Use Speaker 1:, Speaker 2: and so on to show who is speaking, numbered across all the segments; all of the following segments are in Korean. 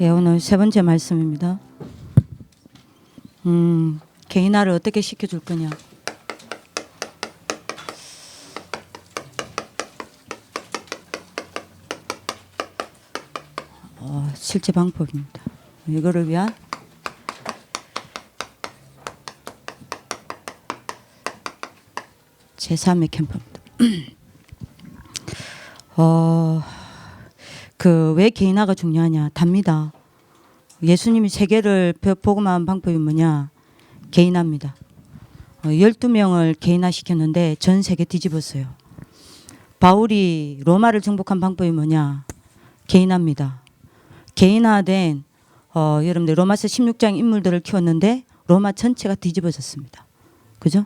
Speaker 1: 예, 오늘 세 번째 말씀입니다. 개인화를 어떻게 시켜줄 거냐. 실제 방법입니다. 이거를 위한 제3의 캠프입니다. 왜 개인화가 중요하냐? 답니다. 예수님이 세계를 복음화한 방법이 뭐냐? 개인화입니다. 12명을 개인화시켰는데 전 세계 뒤집었어요. 바울이 로마를 정복한 방법이 뭐냐? 개인화입니다. 개인화된 여러분들 로마서 16장 인물들을 키웠는데 로마 전체가 뒤집어졌습니다. 그죠?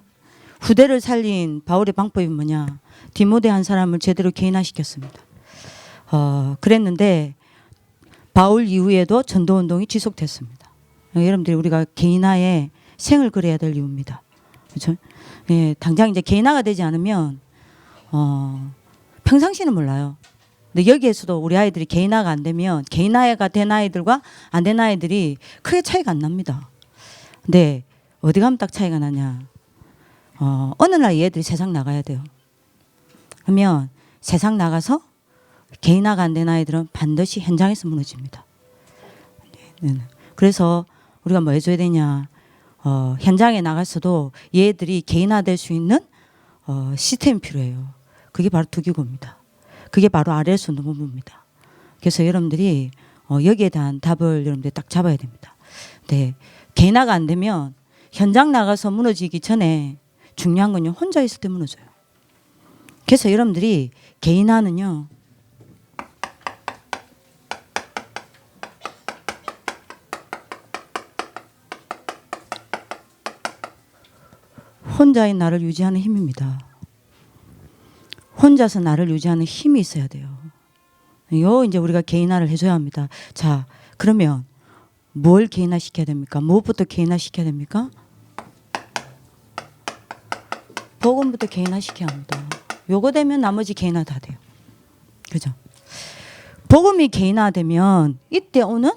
Speaker 1: 후대를 살린 바울의 방법이 뭐냐? 디모데 한 사람을 제대로 개인화시켰습니다. 그랬는데 바울 이후에도 전도운동이 지속됐습니다. 여러분들이 우리가 개인화에 생을 그려야 될 이유입니다. 그렇죠? 예, 당장 이제 개인화가 되지 않으면 평상시는 몰라요. 근데 여기에서도 우리 아이들이 개인화가 안 되면 개인화가 된 아이들과 안 된 아이들이 크게 차이가 안 납니다. 근데 어디 가면 딱 차이가 나냐? 어느 날 얘들이 세상 나가야 돼요. 그러면 세상 나가서 개인화가 안 된 아이들은 반드시 현장에서 무너집니다. 그래서 우리가 뭐 해줘야 되냐? 현장에 나가서도 얘들이 개인화될 수 있는 시스템이 필요해요. 그게 바로 두기고입니다. 그게 바로 RS 노무부입니다. 그래서 여러분들이 여기에 대한 답을 여러분들이 딱 잡아야 됩니다. 네, 개인화가 안 되면 현장 나가서 무너지기 전에 중요한 건요, 혼자 있을 때 무너져요. 그래서 여러분들이 개인화는요, 혼자인 나를 유지하는 힘입니다. 혼자서 나를 유지하는 힘이 있어야 돼요. 이제 우리가 개인화를 해줘야 합니다. 자, 그러면 뭘 개인화 시켜야 됩니까? 무엇부터 개인화 시켜야 됩니까? 복음부터 개인화 시켜야 합니다. 요거 되면 나머지 개인화 다 돼요. 그죠? 복음이 개인화되면 이때 오는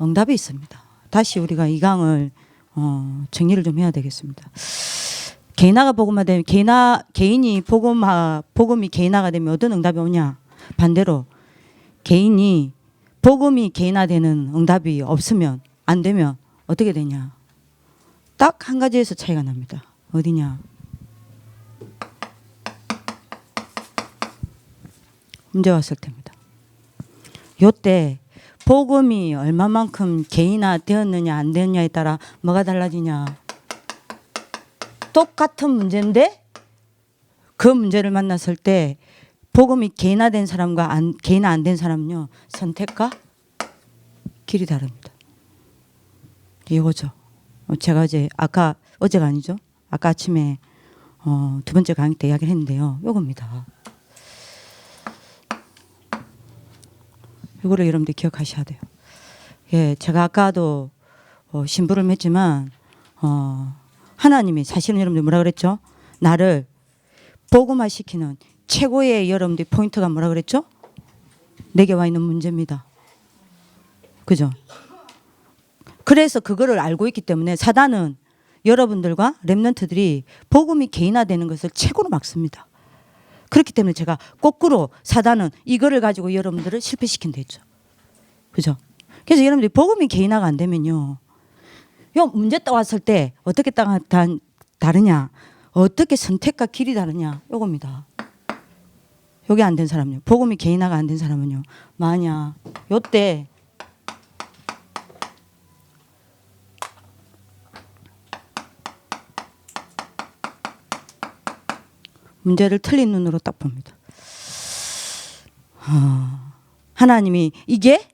Speaker 1: 응답이 있습니다. 다시 우리가 이 강을 정리를 좀 해야 되겠습니다. 개인화가 복음화되면 개인이 복음이 개인화가 되면 어떤 응답이 오냐? 반대로 개인이 복음이 개인화되는 응답이 없으면 안 되면 어떻게 되냐? 딱 한 가지에서 차이가 납니다. 어디냐? 문제 왔을 때입니다. 요때 복음이 얼마만큼 개인화 되었느냐 안 되었냐에 따라 뭐가 달라지냐? 똑같은 문제인데 그 문제를 만났을 때 복음이 개인화된 사람과 개인화 안 된 사람은요, 선택과 길이 다릅니다. 이거죠. 제가 어제가 아니죠. 아까 아침에 두 번째 강의 때 이야기를 했는데요. 요겁니다. 이거를 여러분들 기억하셔야 돼요. 예, 제가 아까도 심부름했지만 하나님이 사실은 여러분들 뭐라 그랬죠? 나를 복음화시키는 최고의 여러분들 포인트가 뭐라 그랬죠? 내게 와 있는 문제입니다. 그죠? 그래서 그거를 알고 있기 때문에 사단은 여러분들과 렘넌트들이 복음이 개인화되는 것을 최고로 막습니다. 그렇기 때문에 제가 거꾸로 사단은 이거를 가지고 여러분들을 실패시킨다 했죠. 그죠? 그래서 여러분들이 복음이 개인화가 안 되면요, 요 문제 떠왔을 때 어떻게 다르냐? 어떻게 선택과 길이 다르냐? 요겁니다. 요게 안 된 사람은요. 복음이 개인화가 안 된 사람은요. 만약 요때 문제를 틀린 눈으로 딱 봅니다. 하나님이 이게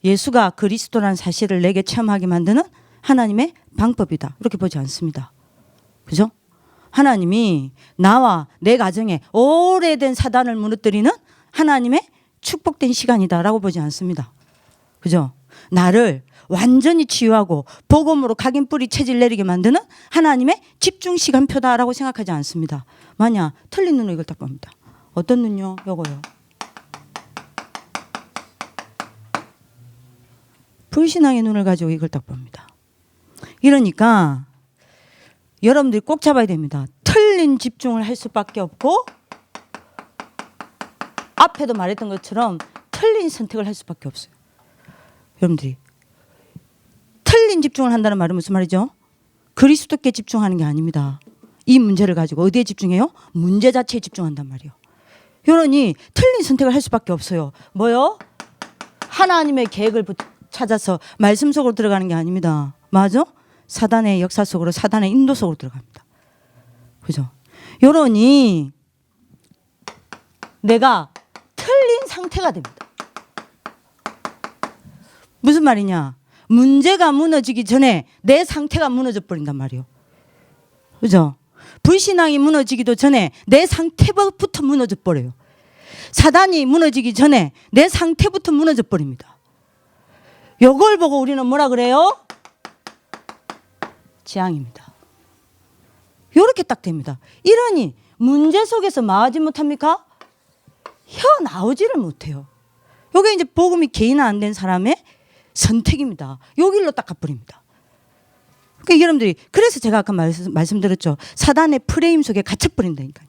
Speaker 1: 예수가 그리스도라는 사실을 내게 체험하게 만드는 하나님의 방법이다. 이렇게 보지 않습니다. 그죠? 하나님이 나와 내 가정에 오래된 사단을 무너뜨리는 하나님의 축복된 시간이다라고 보지 않습니다. 그죠? 나를 완전히 치유하고 복음으로 각인뿌리 체질 내리게 만드는 하나님의 집중 시간표다라고 생각하지 않습니다. 만약 틀린 눈으로 이걸 딱 봅니다. 어떤 눈요? 요거요. 불신앙의 눈을 가지고 이걸 딱 봅니다. 이러니까 여러분들이 꼭 잡아야 됩니다. 틀린 집중을 할 수밖에 없고 앞에도 말했던 것처럼 틀린 선택을 할 수밖에 없어요. 여러분들이 틀린 집중을 한다는 말은 무슨 말이죠? 그리스도께 집중하는 게 아닙니다. 이 문제를 가지고 어디에 집중해요? 문제 자체에 집중한단 말이에요. 그러니 틀린 선택을 할 수밖에 없어요. 뭐요? 하나님의 계획을 찾아서 말씀 속으로 들어가는 게 아닙니다. 맞아? 사단의 역사 속으로, 사단의 인도 속으로 들어갑니다. 그죠? 요러니 내가 틀린 상태가 됩니다. 무슨 말이냐? 문제가 무너지기 전에 내 상태가 무너져 버린단 말이에요. 그죠? 불신앙이 무너지기도 전에 내 상태부터 무너져 버려요. 사단이 무너지기 전에 내 상태부터 무너져 버립니다. 요걸 보고 우리는 뭐라 그래요? 재앙입니다. 요렇게 딱 됩니다. 이러니 문제 속에서 뭐 하지 못합니까? 헤어나오지를 못해요. 요게 이제 복음이 개인 안 된 사람의 선택입니다. 요 길로 딱 가버립니다. 그러니까 여러분들이, 그래서 제가 아까 말씀드렸죠. 사단의 프레임 속에 갇혀버린다니까요.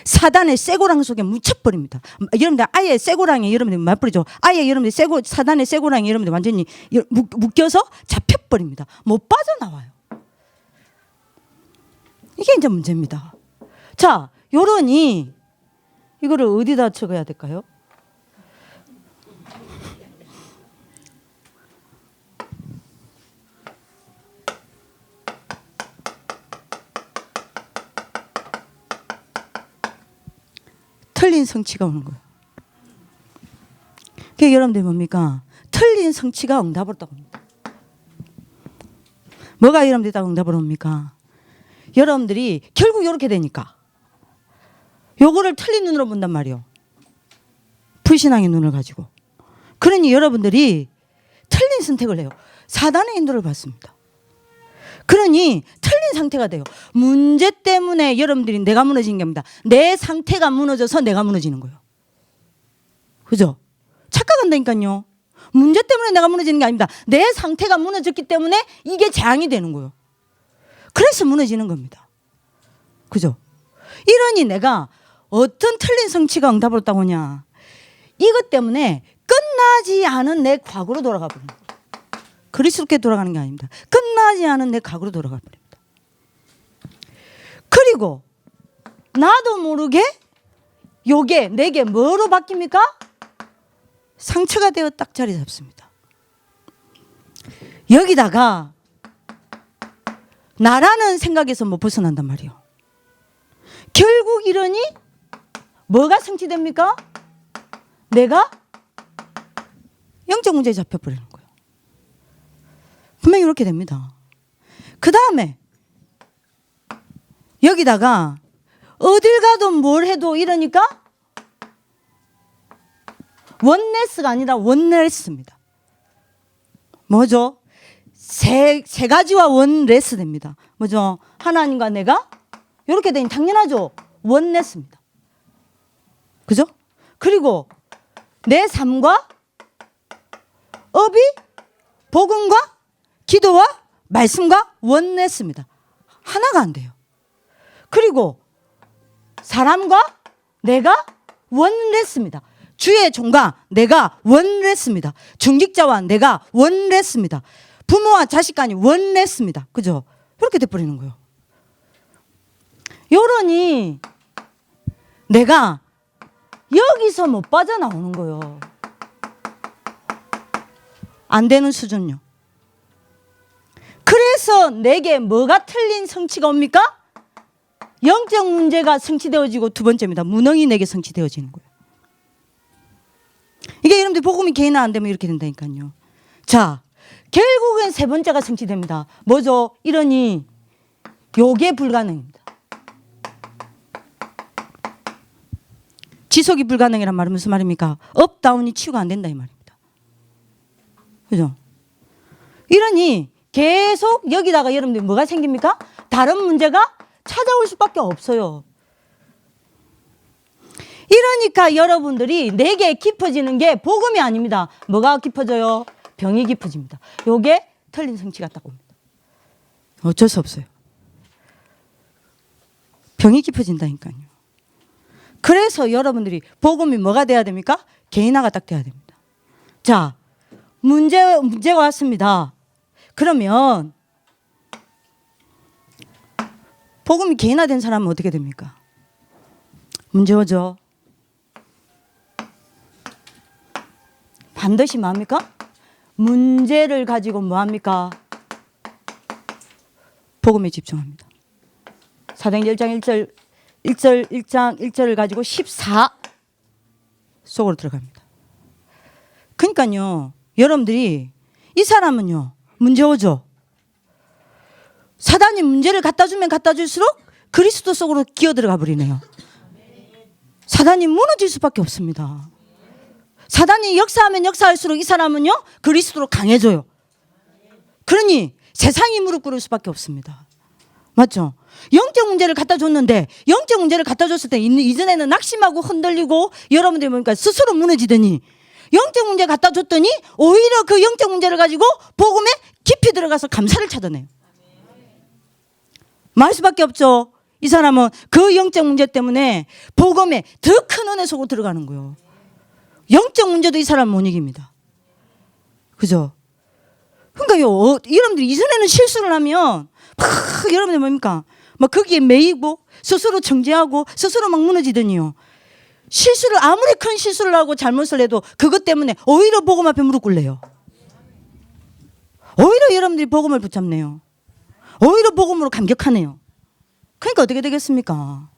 Speaker 1: 사단의 쇠고랑 속에 묻혀버립니다. 여러분들 아예 쇠고랑에 여러분들 맞버리죠. 아예 여러분들 사단의 쇠고랑에 여러분들 완전히 묶여서 잡혀버립니다. 못 빠져나와요. 이게 이제 문제입니다. 자, 요러니 이거를 어디다 적어야 될까요? 틀린 성취가 오는 거예요. 그게 여러분들 뭡니까? 틀린 성취가 응답으로 딱 옵니다. 뭐가 여러분들이 딱 응답으로 옵니까? 여러분들이 결국 이렇게 되니까 요거를 틀린 눈으로 본단 말이에요. 불신앙의 눈을 가지고. 그러니 여러분들이 틀린 선택을 해요. 사단의 인도를 받습니다. 그러니 틀린 상태가 돼요. 문제 때문에 여러분들이 내가 무너지는 게 아닙니다. 내 상태가 무너져서 내가 무너지는 거예요. 그죠? 착각한다니까요. 문제 때문에 내가 무너지는 게 아닙니다. 내 상태가 무너졌기 때문에 이게 재앙이 되는 거예요. 그래서 무너지는 겁니다. 그죠? 이러니 내가 어떤 틀린 성취가 응답으로 따오냐. 이것 때문에 끝나지 않은 내 과거로 돌아가 버립니다. 그리스도께 돌아가는 게 아닙니다. 끝나지 않은 내 과거로 돌아가 버립니다. 그리고 나도 모르게 요게 내게 뭐로 바뀝니까? 상처가 되어 딱 자리 잡습니다. 여기다가 나라는 생각에서 못 벗어난단 말이에요. 결국 이러니 뭐가 성취됩니까? 내가 영적 문제에 잡혀버리는 거예요. 분명히 이렇게 됩니다. 그 다음에 여기다가 어딜 가도 뭘 해도 이러니까 원네스가 아니라 원레스입니다. 뭐죠? 세 가지와 원레스 됩니다. 뭐죠? 하나님과 내가 이렇게 되니 당연하죠. 원레스입니다. 그죠? 그리고 내 삶과 업이 복음과 기도와 말씀과 원레스입니다. 하나가 안 돼요. 그리고 사람과 내가 원레스입니다. 주의 종과 내가 원레스입니다. 중직자와 내가 원레스입니다. 부모와 자식 간이 원레스입니다. 그죠? 이렇게 돼버리는 거예요. 요러니 내가 여기서 못 빠져나오는 거예요. 안 되는 수준요. 그래서 내게 뭐가 틀린 성취가 옵니까? 영적 문제가 성취되어지고 두 번째입니다. 무능이 내게 성취되어지는 거예요. 이게 여러분들 복음이 개인 안 되면 이렇게 된다니까요. 자, 결국엔 세 번째가 성취됩니다. 뭐죠? 이러니 요게 불가능입니다. 지속이 불가능이란 말은 무슨 말입니까? 업, 다운이 치유가 안 된다 이 말입니다. 그죠? 이러니 계속 여기다가 여러분들 뭐가 생깁니까? 다른 문제가 찾아올 수밖에 없어요. 이러니까 여러분들이 내게 깊어지는 게 복음이 아닙니다. 뭐가 깊어져요? 병이 깊어집니다. 요게 틀린 성취가 딱 옵니다. 어쩔 수 없어요. 병이 깊어진다니까요. 그래서 여러분들이 복음이 뭐가 돼야 됩니까? 개인화가 딱 돼야 됩니다. 자, 문제가 왔습니다. 그러면 복음이 개인화된 사람은 어떻게 됩니까? 문제 오죠. 반드시 뭐합니까? 문제를 가지고 뭐합니까? 복음에 집중합니다. 사도행전 1장 1절을 가지고 14 속으로 들어갑니다. 그러니까요, 여러분들이 이 사람은요, 문제 오죠. 사단이 문제를 갖다 주면 갖다 줄수록 그리스도 속으로 기어 들어가 버리네요. 사단이 무너질 수밖에 없습니다. 사단이 역사하면 역사할수록 이 사람은요, 그리스도로 강해져요. 그러니 세상이 무릎 꿇을 수밖에 없습니다. 맞죠? 영적 문제를 갖다 줬는데, 영적 문제를 갖다 줬을 때 이전에는 낙심하고 흔들리고 여러분들이 보니까 스스로 무너지더니, 영적 문제 갖다 줬더니 오히려 그 영적 문제를 가지고 복음에 깊이 들어가서 감사를 찾아내요. 말 수밖에 없죠. 이 사람은 그 영적 문제 때문에 복음에 더 큰 은혜 속으로 들어가는 거예요. 영적 문제도 이 사람 못 이깁니다. 그죠? 그러니까요, 여러분들이 이전에는 실수를 하면 여러분들 뭡니까? 막 거기에 매이고 스스로 정죄하고 스스로 막 무너지더니요, 실수를 아무리 큰 실수를 하고 잘못을 해도 그것 때문에 오히려 복음 앞에 무릎 꿇래요. 오히려 여러분들이 복음을 붙잡네요. 오히려 복음으로 감격하네요. 그러니까 어떻게 되겠습니까?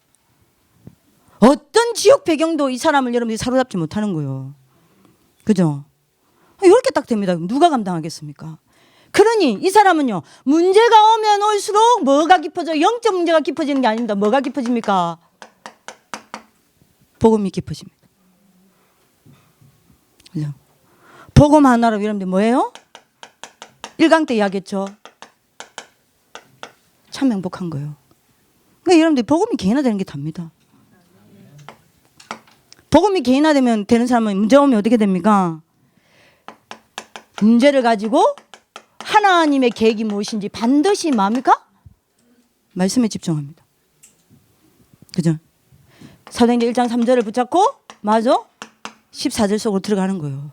Speaker 1: 어떤 지역 배경도 이 사람을 여러분들이 사로잡지 못하는 거예요. 그죠? 이렇게 딱 됩니다. 누가 감당하겠습니까? 그러니 이 사람은요, 문제가 오면 올수록 뭐가 깊어져요? 영적 문제가 깊어지는 게 아닙니다. 뭐가 깊어집니까? 복음이 깊어집니다. 그죠? 복음 하나로 여러분들 뭐예요? 1강 때 이야기했죠. 참 행복한 거예요. 그러니까 여러분들 복음이 개인화되는 게 답니다. 복음이 개인화되면 되는 사람은 문제 오면 어떻게 됩니까? 문제를 가지고 하나님의 계획이 무엇인지 반드시 뭡니까? 말씀에 집중합니다. 그죠? 사도행전 1장 3절을 붙잡고 맞아? 14절 속으로 들어가는 거예요.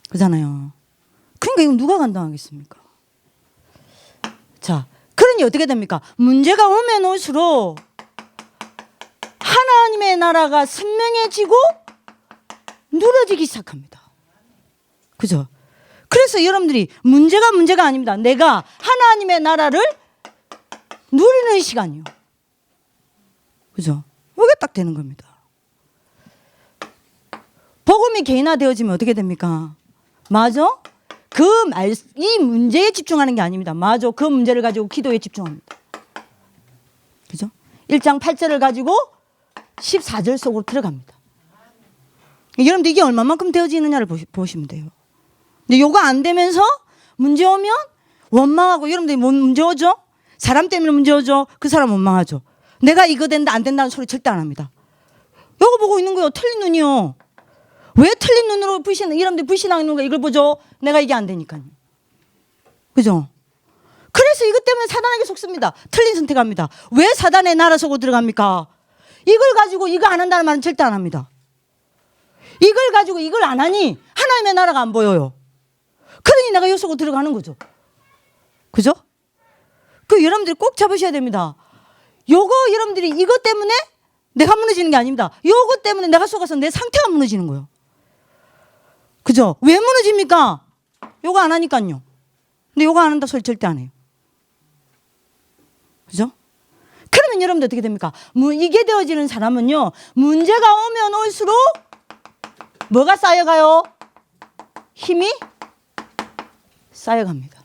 Speaker 1: 그잖아요. 그러니까 이건 누가 감당하겠습니까? 자, 그러니 어떻게 됩니까? 문제가 오면 올수록 하나님의 나라가 선명해지고 누려지기 시작합니다. 그죠? 그래서 여러분들이 문제가 아닙니다. 내가 하나님의 나라를 누리는 시간이요. 그죠? 이게 딱 되는 겁니다. 복음이 개인화되어지면 어떻게 됩니까? 맞아? 이 문제에 집중하는 게 아닙니다. 맞아. 그 문제를 가지고 기도에 집중합니다. 그죠? 1장 8절을 가지고 14절 속으로 들어갑니다. 여러분들 이게 얼마만큼 되어지느냐를 보시면 돼요. 근데 요거 안 되면서 문제 오면 원망하고, 여러분들이 뭔 문제 오죠? 사람 때문에 문제 오죠? 그 사람 원망하죠. 내가 이거 된다 안 된다는 소리 절대 안 합니다. 요거 보고 있는 거예요. 틀린 눈이요. 왜 틀린 눈으로 여러분들 불신하는 거야? 이걸 보죠. 내가 이게 안 되니까요. 그죠? 그래서 이것 때문에 사단에게 속습니다. 틀린 선택합니다. 왜 사단의 나라 속으로 들어갑니까? 이걸 가지고 이거 안 한다는 말은 절대 안 합니다. 이걸 가지고 이걸 안 하니 하나님의 나라가 안 보여요. 그러니 내가 요 속으로 들어가는 거죠. 그죠? 그 여러분들이 꼭 잡으셔야 됩니다. 요거 여러분들이 이것 때문에 내가 무너지는 게 아닙니다. 요거 때문에 내가 속아서 내 상태가 무너지는 거예요. 그죠? 왜 무너집니까? 요거 안 하니까요. 근데 요거 안 한다 소리 절대 안 해요. 그죠? 그러면 여러분들 어떻게 됩니까? 이게 되어지는 사람은요, 문제가 오면 올수록 뭐가 쌓여가요? 힘이 쌓여갑니다.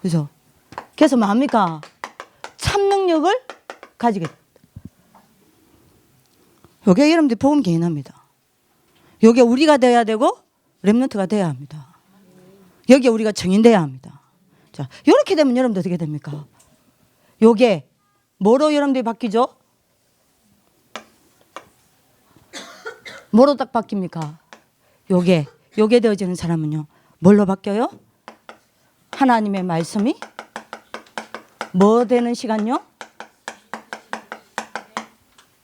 Speaker 1: 그죠? 그래서 뭐합니까? 참 능력을 가지게 됩니다. 요게 여러분들 복음 개인합니다. 요게 우리가 돼야 되고 렘넌트가 돼야 합니다. 여기에 우리가 정인돼야 합니다. 자, 요렇게 되면 여러분들 어떻게 됩니까? 요게 뭐로 여러분들이 바뀌죠? 뭐로 딱 바뀝니까? 요게 요게 되어지는 사람은요 뭘로 바뀌어요? 하나님의 말씀이 뭐 되는 시간요?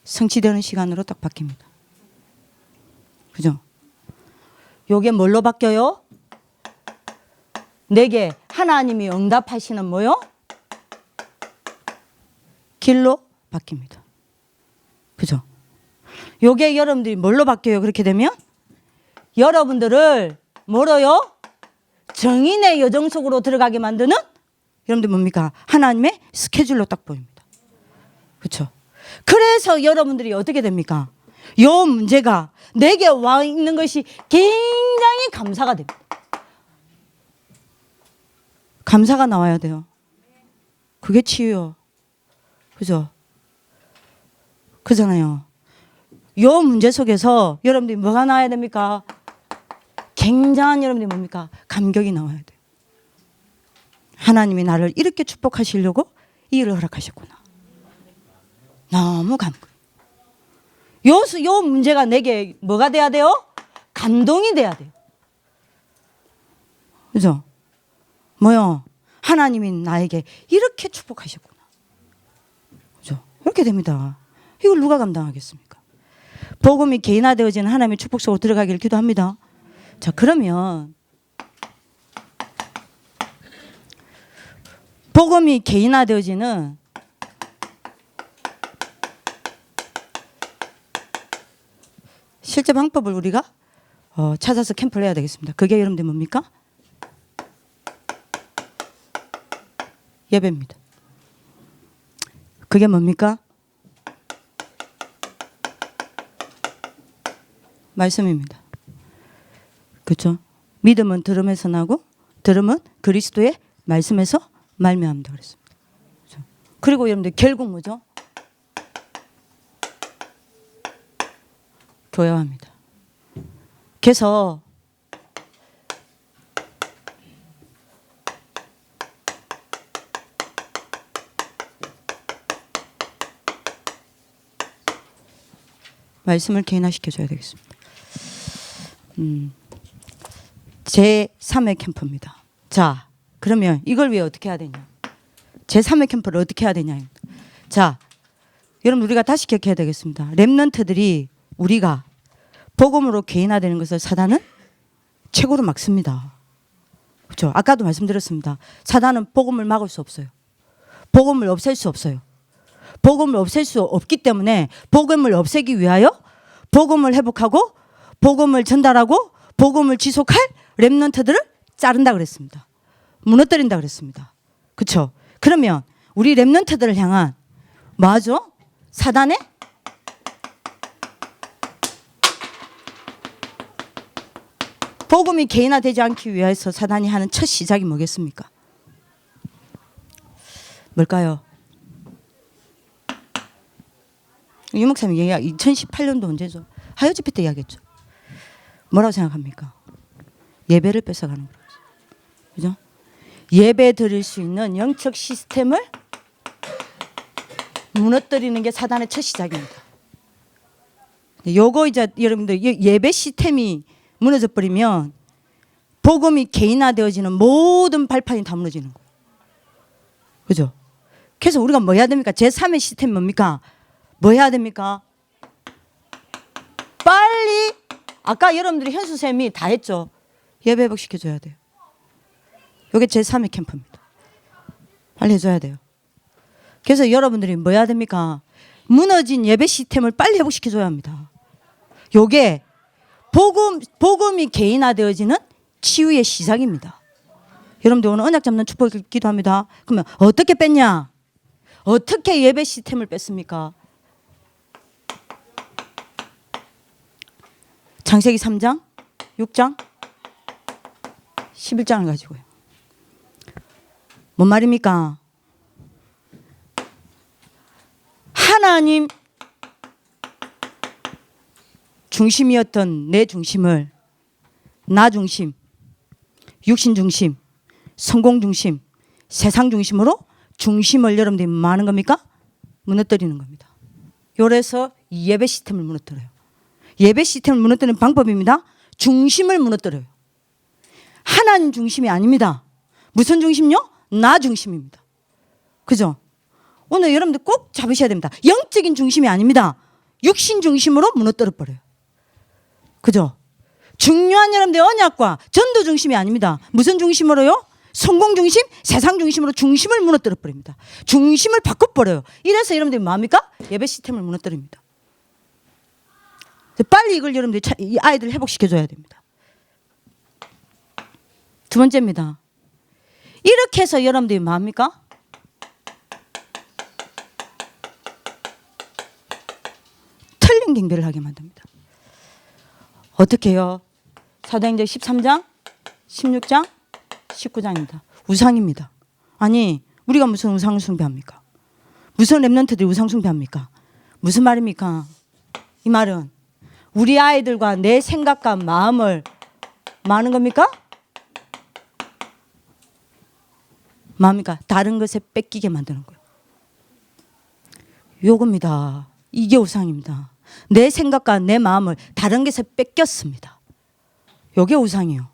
Speaker 1: 성취되는 시간으로 딱 바뀝니다. 그죠? 요게 뭘로 바뀌어요? 내게 하나님이 응답하시는 뭐요? 길로 바뀝니다. 그죠? 요게 여러분들이 뭘로 바뀌어요? 그렇게 되면 여러분들을 뭐로요? 정인의 여정 속으로 들어가게 만드는 여러분들 뭡니까? 하나님의 스케줄로 딱 보입니다. 그렇죠? 그래서 여러분들이 어떻게 됩니까? 요 문제가 내게 와 있는 것이 굉장히 감사가 됩니다. 감사가 나와야 돼요. 그게 치유요. 그죠? 그잖아요. 요 문제 속에서 여러분들이 뭐가 나와야 됩니까? 굉장한 여러분들이 뭡니까? 감격이 나와야 돼요. 하나님이 나를 이렇게 축복하시려고 이 일을 허락하셨구나. 너무 감격. 요 문제가 내게 뭐가 돼야 돼요? 감동이 돼야 돼요. 그죠? 뭐요? 하나님이 나에게 이렇게 축복하셨구나. 그죠? 이렇게 됩니다. 이걸 누가 감당하겠습니까? 복음이 개인화되어지는 하나님의 축복 속으로 들어가기를 기도합니다. 자, 그러면 복음이 개인화되어지는 실제 방법을 우리가 찾아서 캠프를 해야 되겠습니다. 그게 여러분들 뭡니까? 예배입니다. 그게 뭡니까? 말씀입니다. 그렇죠? 믿음은 들음에서 나고 들음은 그리스도의 말씀에서 말미암다 그랬습니다. 그렇죠? 그리고 여러분들 결국 뭐죠? 교회화입니다. 그래서 말씀을 개인화시켜줘야 되겠습니다. 제3회 캠프입니다. 자, 그러면 이걸 위해 어떻게 해야 되냐? 제3회 캠프를 어떻게 해야 되냐? 자, 여러분 우리가 다시 기억해야 되겠습니다. 렘넌트들이 우리가 복음으로 개인화되는 것을 사단은 최고로 막습니다. 그렇죠? 아까도 말씀드렸습니다. 사단은 복음을 막을 수 없어요. 복음을 없앨 수 없어요. 복음을 없앨 수 없기 때문에 복음을 없애기 위하여 복음을 회복하고 복음을 전달하고 복음을 지속할 렘넌트들을 자른다 그랬습니다. 무너뜨린다 그랬습니다. 그렇죠? 그러면 우리 렘넌트들을 향한 뭐죠? 사단의 복음이 개인화되지 않기 위해서 사단이 하는 첫 시작이 뭐겠습니까? 뭘까요? 유 목사님 얘기가 2018년도 언제죠? 하여 집회 때 이야기했죠. 뭐라고 생각합니까? 예배를 뺏어가는 거죠. 그죠? 예배 드릴 수 있는 영적 시스템을 무너뜨리는 게 사단의 첫 시작입니다. 요거 이제 여러분들 예배 시스템이 무너져 버리면 복음이 개인화되어지는 모든 발판이 다 무너지는 거예요. 그죠? 그래서 우리가 뭐 해야 됩니까? 제3의 시스템이 뭡니까? 뭐 해야 됩니까? 빨리 아까 여러분들이 현수쌤이 다 했죠. 예배 회복시켜줘야 돼요. 이게 제3의 캠프입니다. 빨리 해줘야 돼요. 그래서 여러분들이 뭐 해야 됩니까? 무너진 예배 시스템을 빨리 회복시켜줘야 합니다. 요게 복음이 개인화되어지는 치유의 시작입니다. 여러분들 오늘 언약 잡는 축복 기도합니다. 그러면 어떻게 뺐냐? 어떻게 예배 시스템을 뺐습니까? 창세기 3장, 6장, 11장을 가지고요. 뭔 말입니까? 하나님 중심이었던 내 중심을 나 중심, 육신 중심, 성공 중심, 세상 중심으로 중심을 여러분들이 뭐 하는 겁니까? 무너뜨리는 겁니다. 요래서 예배 시스템을 무너뜨려요. 예배 시스템을 무너뜨리는 방법입니다. 중심을 무너뜨려요. 하나님 중심이 아닙니다. 무슨 중심요? 나 중심입니다. 그죠? 오늘 여러분들 꼭 잡으셔야 됩니다. 영적인 중심이 아닙니다. 육신 중심으로 무너뜨려 버려요. 그죠? 중요한 여러분들 언약과 전도 중심이 아닙니다. 무슨 중심으로요? 성공 중심, 세상 중심으로 중심을 무너뜨려 버립니다. 중심을 바꿔버려요. 이래서 여러분들이 뭐합니까? 예배 시스템을 무너뜨립니다. 빨리 이걸 여러분들이 이 아이들을 회복시켜줘야 됩니다. 두 번째입니다. 이렇게 해서 여러분들이 뭐합니까? 틀린 경배를 하게 만듭니다. 어떻게 해요? 사도행전 13장, 16장, 19장입니다. 우상입니다. 아니 우리가 무슨 우상을 숭배합니까? 무슨 랩런트들이 우상 숭배합니까? 무슨 말입니까? 이 말은 우리 아이들과 내 생각과 마음을 뭐 하는 겁니까? 뭐합니까? 다른 것에 뺏기게 만드는 거예요. 요겁니다. 이게 우상입니다. 내 생각과 내 마음을 다른 것에 뺏겼습니다. 요게 우상이에요.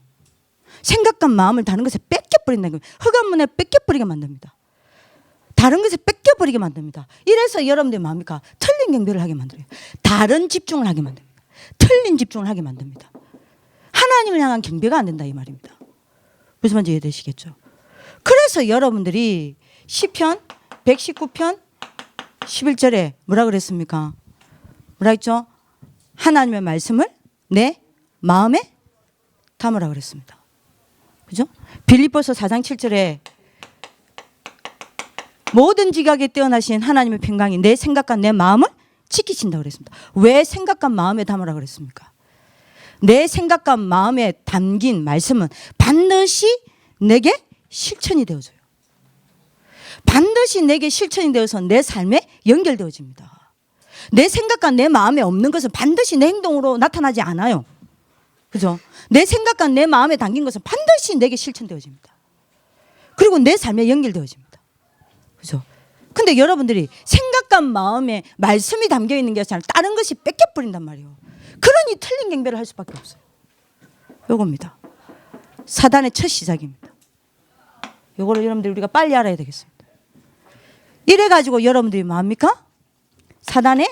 Speaker 1: 생각과 마음을 다른 것에 뺏겨버린다는 거예요. 흑암문에 뺏겨버리게 만듭니다. 다른 것에 뺏겨버리게 만듭니다. 이래서 여러분들이 뭡니까? 틀린 경배를 하게 만들어요. 다른 집중을 하게 만듭니다. 틀린 집중을 하게 만듭니다. 하나님을 향한 경배가 안 된다 이 말입니다. 무슨 말인지 이해되시겠죠? 그래서 여러분들이 시편 119편 11절에 뭐라 그랬습니까? 뭐라 했죠? 하나님의 말씀을 내 마음에 담으라 그랬습니다. 그죠? 빌립보서 4장 7절에 모든 지각에 뛰어나신 하나님의 평강이 내 생각과 내 마음을 지키신다고 그랬습니다. 왜 생각과 마음에 담으라 그랬습니까? 내 생각과 마음에 담긴 말씀은 반드시 내게 실천이 되어져요. 반드시 내게 실천이 되어서 내 삶에 연결되어집니다. 내 생각과 내 마음에 없는 것은 반드시 내 행동으로 나타나지 않아요. 그죠? 내 생각과 내 마음에 담긴 것은 반드시 내게 실천되어집니다. 그리고 내 삶에 연결되어집니다. 그죠? 근데 여러분들이 생각과 마음에 말씀이 담겨 있는 게 아니라 다른 것이 뺏겨버린단 말이에요. 그러니 틀린 경배를 할 수밖에 없어요. 요겁니다. 사단의 첫 시작입니다. 요거를 여러분들 우리가 빨리 알아야 되겠습니다. 이래가지고 여러분들이 뭐합니까? 사단의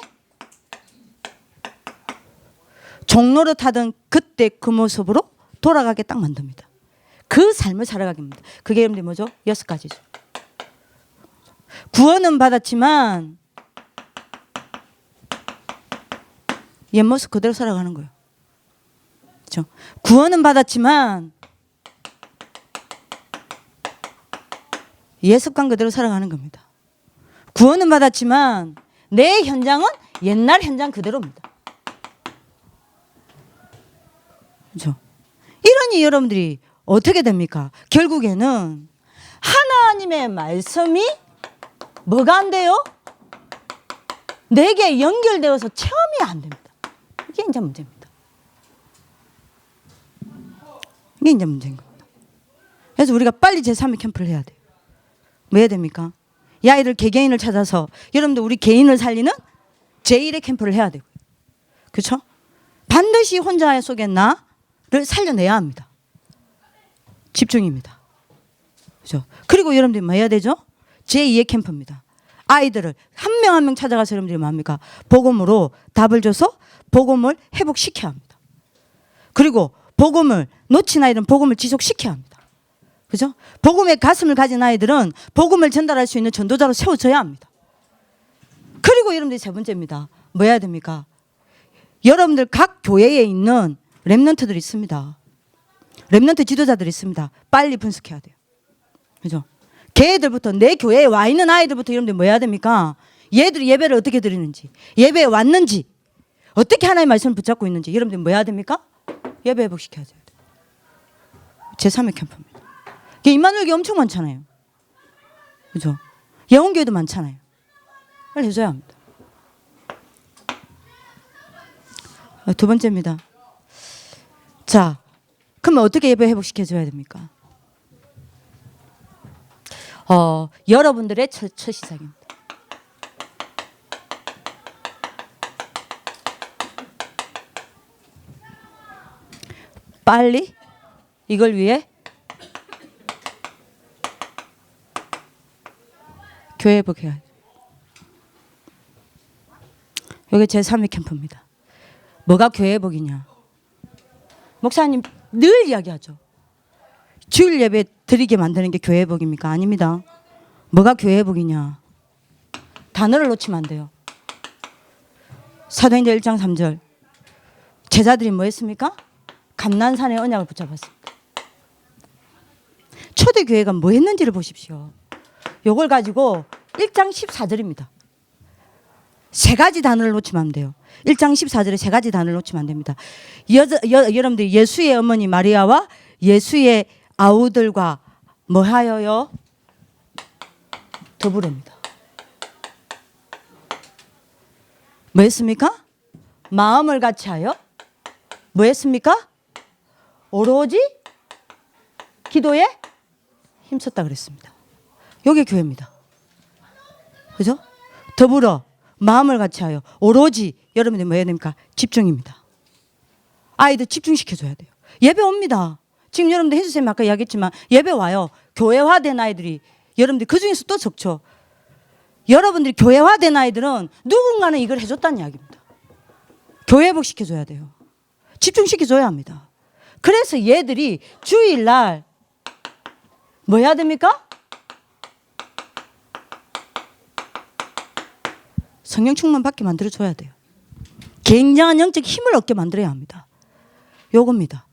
Speaker 1: 종로를 타던 그때 그 모습으로 돌아가게 딱 만듭니다. 그 삶을 살아가게 합니다. 그게 여러분들 뭐죠? 6가지죠. 구원은 받았지만 옛 모습 그대로 살아가는 거예요. 그렇죠? 구원은 받았지만 옛 습관 그대로 살아가는 겁니다. 구원은 받았지만 내 현장은 옛날 현장 그대로입니다. 그렇죠? 이러니 여러분들이 어떻게 됩니까? 결국에는 하나님의 말씀이 뭐가 안 돼요? 내게 연결되어서 체험이 안 됩니다. 이게 이제 문제입니다. 이게 이제 문제인 겁니다. 그래서 우리가 빨리 제3의 캠프를 해야 돼요. 뭐 해야 됩니까? 이 아이들 개개인을 찾아서 여러분들 우리 개인을 살리는 제1의 캠프를 해야 되고요. 그렇죠? 반드시 혼자 속에 나를 살려내야 합니다. 집중입니다. 그렇죠? 그리고 여러분들이 뭐 해야 되죠? 제2의 캠프입니다. 아이들을 한 명 한 명 찾아가서 여러분들이 뭐 합니까? 복음으로 답을 줘서 복음을 회복시켜야 합니다. 그리고 복음을 놓친 아이들은 복음을 지속시켜야 합니다. 그죠? 복음의 가슴을 가진 아이들은 복음을 전달할 수 있는 전도자로 세워져야 합니다. 그리고 여러분들이 세 번째입니다. 뭐 해야 됩니까? 여러분들 각 교회에 있는 랩런트들이 있습니다. 랩런트 지도자들이 있습니다. 빨리 분석해야 돼요. 그죠? 걔들부터 내 교회에 와 있는 아이들부터 여러분들 뭐 해야 됩니까? 얘들이 예배를 어떻게 드리는지, 예배에 왔는지, 어떻게 하나님의 말씀을 붙잡고 있는지 여러분들 뭐 해야 됩니까? 예배 회복시켜야 돼요. 제3의 캠프입니다. 임마누엘 교회 엄청 많잖아요. 그죠? 예원교회도 많잖아요. 빨리 해줘야 합니다. 두 번째입니다. 자, 그러면 어떻게 예배 회복시켜줘야 됩니까? 여러분들의 첫 시작입니다. 빨리 이걸 위해 교회복 해야 돼. 이게 제3회 캠프입니다. 뭐가 교회복이냐? 목사님 늘 이야기하죠. 주일 예배 드리게 만드는 게 교회복입니까? 아닙니다. 뭐가 교회복이냐? 단어를 놓치면 안 돼요. 사도행전 1장 3절 제자들이 뭐 했습니까? 감난산의 언약을 붙잡았습니다. 초대교회가 뭐 했는지를 보십시오. 요걸 가지고 1장 14절입니다. 세 가지 단어를 놓치면 안 돼요. 1장 14절에 세 가지 단어를 놓치면 안 됩니다. 여러분들 예수의 어머니 마리아와 예수의 아우들과 뭐 하여요? 더불어입니다. 뭐 했습니까? 마음을 같이 하여 뭐 했습니까? 오로지 기도에 힘썼다 그랬습니다. 이게 교회입니다. 그죠? 더불어 마음을 같이 하여 오로지 여러분들 뭐 해야 됩니까? 집중입니다. 아이들 집중시켜줘야 돼요. 예배 옵니다. 지금 여러분들 혜수쌤이 아까 이야기했지만 예배 와요. 교회화된 아이들이 여러분들 그중에서 또 적죠. 여러분들이 교회화된 아이들은 누군가는 이걸 해줬다는 이야기입니다. 교회복 시켜줘야 돼요. 집중시켜줘야 합니다. 그래서 얘들이 주일날 뭐 해야 됩니까? 성령 충만 받게 만들어줘야 돼요. 굉장한 영적 힘을 얻게 만들어야 합니다. 요겁니다.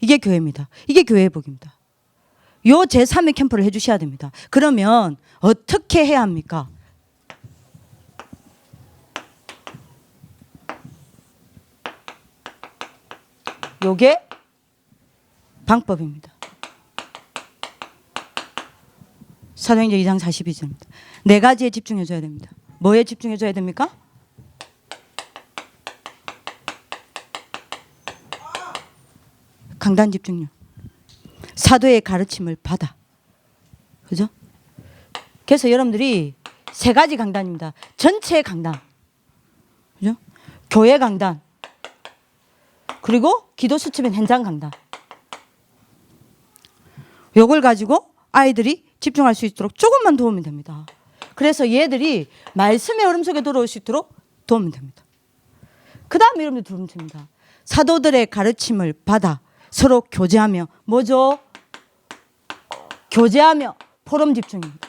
Speaker 1: 이게 교회입니다. 이게 교회복입니다. 요 제3의 캠프를 해주셔야 됩니다. 그러면 어떻게 해야 합니까? 요게 방법입니다. 사도행전 2장 42절입니다. 네 가지에 집중해줘야 됩니다. 뭐에 집중해줘야 됩니까? 강단 집중력. 사도의 가르침을 받아. 그죠? 그래서 여러분들이 세 가지 강단입니다. 전체 강단. 그죠? 교회 강단. 그리고 기도 수첩인 현장 강단. 요걸 가지고 아이들이 집중할 수 있도록 조금만 도우면 됩니다. 그래서 얘들이 말씀의 흐름 속에 들어올 수 있도록 도우면 됩니다. 그 다음에 여러분들 들으면 됩니다. 사도들의 가르침을 받아 서로 교제하며 뭐죠? 교제하며 포럼 집중입니다.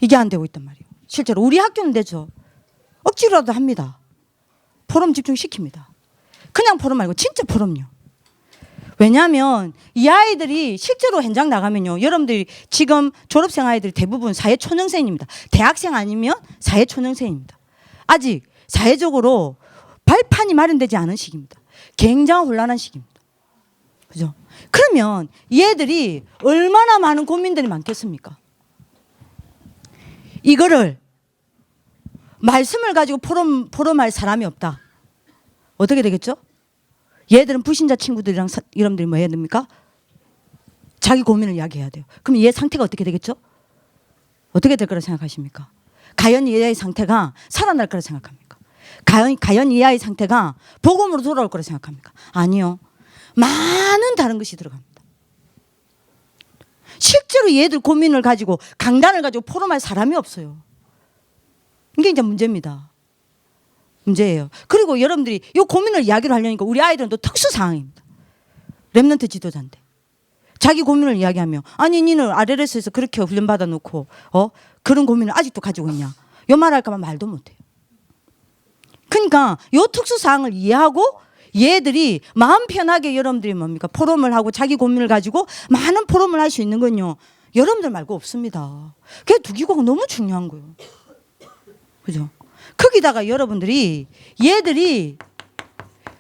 Speaker 1: 이게 안 되고 있단 말이에요. 실제로 우리 학교는 되죠. 억지로라도 합니다. 포럼 집중시킵니다. 그냥 포럼 말고 진짜 포럼요. 왜냐하면 이 아이들이 실제로 현장 나가면요. 여러분들이 지금 졸업생 아이들 대부분 사회초년생입니다. 대학생 아니면 사회초년생입니다. 아직 사회적으로 발판이 마련되지 않은 시기입니다. 굉장히 혼란한 시기입니다. 그죠? 그러면 얘들이 얼마나 많은 고민들이 많겠습니까? 이거를 말씀을 가지고 포럼할 사람이 없다. 어떻게 되겠죠? 얘들은 불신자 친구들이랑 여러분들이 뭐 해야 됩니까? 자기 고민을 이야기해야 돼요. 그럼 얘 상태가 어떻게 되겠죠? 어떻게 될 거라 생각하십니까? 과연 이 아이의 상태가 살아날 거라 생각합니까? 과연 이 아이의 상태가 복음으로 돌아올 거라 생각합니까? 아니요. 많은 다른 것이 들어갑니다. 실제로 얘들 고민을 가지고 강단을 가지고 포럼할 사람이 없어요. 이게 이제 문제입니다. 문제예요. 그리고 여러분들이 이 고민을 이야기를 하려니까 우리 아이들은 또 특수 상황입니다. 랩런트 지도자인데 자기 고민을 이야기하며 아니 니는 RLS에서 그렇게 훈련받아 놓고 그런 고민을 아직도 가지고 있냐. 요 말할까 봐 말도 못해요. 그러니까 요 특수 상황을 이해하고 얘들이 마음 편하게 여러분들이 뭡니까? 포럼을 하고 자기 고민을 가지고 많은 포럼을 할 수 있는 건요. 여러분들 말고 없습니다. 그게 두기고가 너무 중요한 거예요. 그죠? 거기다가 여러분들이 얘들이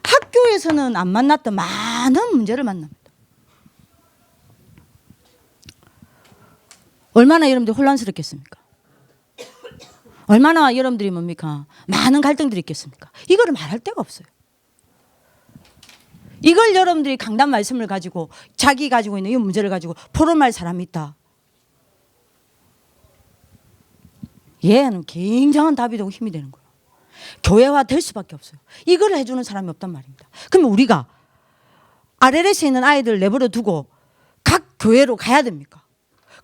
Speaker 1: 학교에서는 안 만났던 많은 문제를 만납니다. 얼마나 여러분들이 혼란스럽겠습니까? 얼마나 여러분들이 뭡니까? 많은 갈등들이 있겠습니까? 이거를 말할 데가 없어요. 이걸 여러분들이 강단 말씀을 가지고 자기 가지고 있는 이 문제를 가지고 포럼할 사람이 있다. 얘는 굉장한 답이 되고 힘이 되는 거예요. 교회화 될 수밖에 없어요. 이걸 해주는 사람이 없단 말입니다. 그러면 우리가 RLS에 있는 아이들 내버려 두고 각 교회로 가야 됩니까?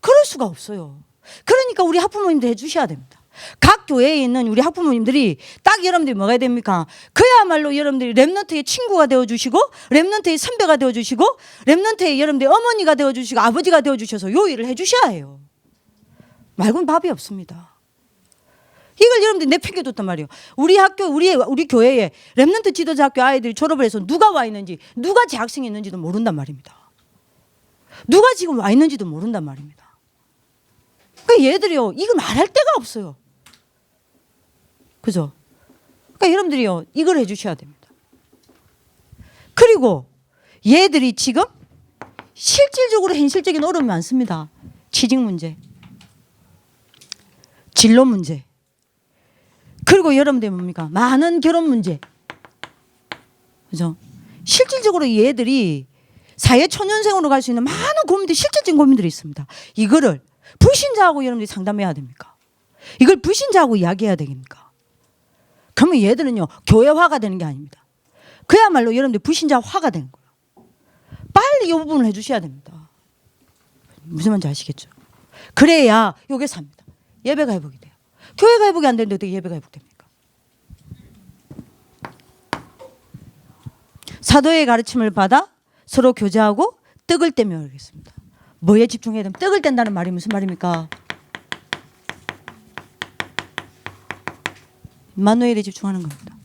Speaker 1: 그럴 수가 없어요. 그러니까 우리 학부모님들 해주셔야 됩니다. 각 교회에 있는 우리 학부모님들이 딱 여러분들이 뭐가 됩니까? 그야말로 여러분들이 렘넌트의 친구가 되어주시고 렘넌트의 선배가 되어주시고 렘넌트의 여러분들이 어머니가 되어주시고 아버지가 되어주셔서 요 일을 해주셔야 해요. 말고는 밥이 없습니다. 이걸 여러분들이 내팽겨뒀단 말이에요. 우리 학교 우리 교회에 렘넌트 지도자 학교 아이들이 졸업을 해서 누가 와 있는지 누가 재학생이 있는지도 모른단 말입니다. 누가 지금 와 있는지도 모른단 말입니다. 그러니까 얘들이요 이걸 말할 데가 없어요. 그죠? 그러니까 여러분들이요 이걸 해주셔야 됩니다. 그리고 얘들이 지금 실질적으로 현실적인 어려움이 많습니다. 취직 문제, 진로 문제, 그리고 여러분들 뭡니까? 많은 결혼 문제. 그죠? 실질적으로 얘들이 사회 초년생으로 갈 수 있는 많은 고민들이 실질적인 고민들이 있습니다. 이거를 불신자하고 여러분들이 상담해야 됩니까? 이걸 불신자하고 이야기해야 됩니까? 그러면 얘들은요 교회화가 되는 게 아닙니다. 그야말로 여러분들 불신자화가 되는 거예요. 빨리 이 부분을 해주셔야 됩니다. 무슨 말인지 아시겠죠? 그래야 요게 삽니다. 예배가 회복이 돼요. 교회가 회복이 안 되는데 어떻게 예배가 회복됩니까? 사도의 가르침을 받아 서로 교제하고 떡을 떼며 하겠습니다. 뭐에 집중해야 됩니까? 떡을 뗀다는 말이 무슨 말입니까? 임마누엘에 집중하는 겁니다.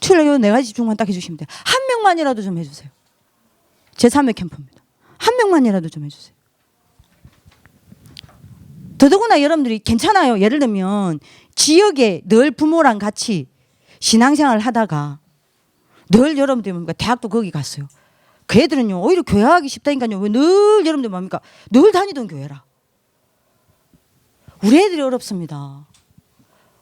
Speaker 1: 출애굽 네 가지 집중만 딱 해주시면 돼요. 한 명만이라도 좀 해주세요. 제3회 캠프입니다. 한 명만이라도 좀 해주세요. 더더구나 여러분들이 괜찮아요. 예를 들면 지역에 늘 부모랑 같이 신앙생활을 하다가 늘 여러분들이 뭡니까? 대학도 거기 갔어요. 그 애들은요 오히려 교회하기 쉽다니까요. 왜 늘 여러분들 뭡니까? 늘 다니던 교회라. 우리 애들이 어렵습니다.